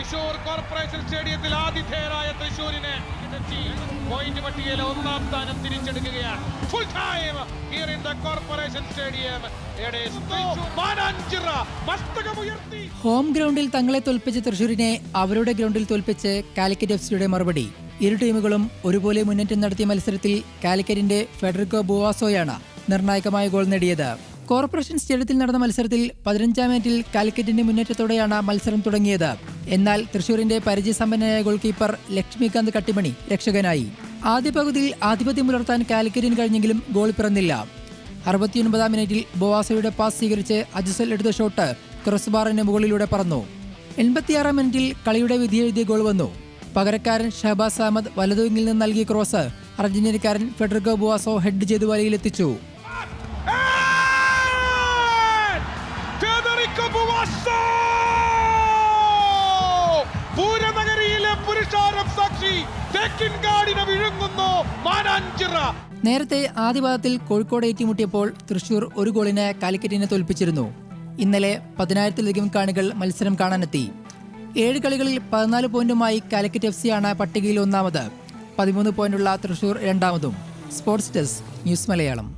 Thrissur corporation സ്റ്റേഡിയത്തിൽ ആതിഥേയരായ തൃശൂരിനെ point പട്ടികയിലെ ഒന്നാം സ്ഥാനം തിരിച്ചെടുക്കുകയാണ്. Full time here in the corporation stadium. Home ഗ്രൗണ്ടിൽ തങ്ങളെ തോൽപ്പിച്ച തൃശൂരിനെ അവരുടെ ഗ്രൗണ്ടിൽ തോൽപ്പിച്ച് കാലിക്കറ്റ് എഫ്സിയുടെ മറുപടി. ഇരു ടീമുകളും ഒരുപോലെ മുന്നേറ്റം നടത്തിയ മത്സരത്തിൽ കാലിക്കറ്റിന്റെ ഫെഡറിക്കോ ബുവാസോയാണ് നിർണായകമായ ഗോൾ നേടിയത്. കോർപ്പറേഷൻ സ്റ്റേഡിയത്തിൽ നടന്ന മത്സരത്തിൽ 15-ാം മിനിറ്റിൽ കാലിക്കറ്റിന്റെ മുന്നേറ്റത്തോടെയാണ് മത്സരം തുടങ്ങിയത്. എന്നാൽ തൃശൂരിന്റെ പരിചയസമ്പന്നനായ ഗോൾ കീപ്പർ ലക്ഷ്മികാന്ത് കട്ടിമണി രക്ഷകനായി. ആദ്യ പകുതിയിൽ ആധിപത്യം പുലർത്താൻ കാലിക്കറ്റിന് കഴിഞ്ഞെങ്കിലും ഗോൾ പിറന്നില്ല. 69-ാം മിനിറ്റിൽ ബുവാസോയുടെ പാസ് സ്വീകരിച്ച് അജുസൽ എടുത്ത ഷോട്ട് ക്രോസ് ബാറിന് മുകളിലൂടെ പറന്നു. 86-ാം മിനിറ്റിൽ കളിയുടെ വിധിയെഴുതിയ ഗോൾ വന്നു. പകരക്കാരൻ ഷഹബാസ് അഹമ്മദ് വലതുവിങ്ങിൽ നിന്ന് നൽകിയ ക്രോസ് അർജന്റീനക്കാരൻ ഫെഡറിക്കോ ബുവാസോ ഹെഡ് ചെയ്ത് വലയിലെത്തിച്ചു. നേരത്തെ ആദ്യപാദത്തിൽ കോഴിക്കോട് ഏറ്റുമുട്ടിയപ്പോൾ തൃശൂർ ഒരു ഗോളിന് കാലിക്കറ്റിനെ തോൽപ്പിച്ചിരുന്നു. ഇന്നലെ 10,000-ലധികം കാണികൾ മത്സരം കാണാനെത്തി. 7 കളികളിൽ 14 പോയിന്റുമായി കാലിക്കറ്റ് എഫ്സിയാണ് പട്ടികയിൽ ഒന്നാമത്. 13 പോയിന്റുള്ള തൃശൂർ രണ്ടാമതും. Sports desk, news Malayalam.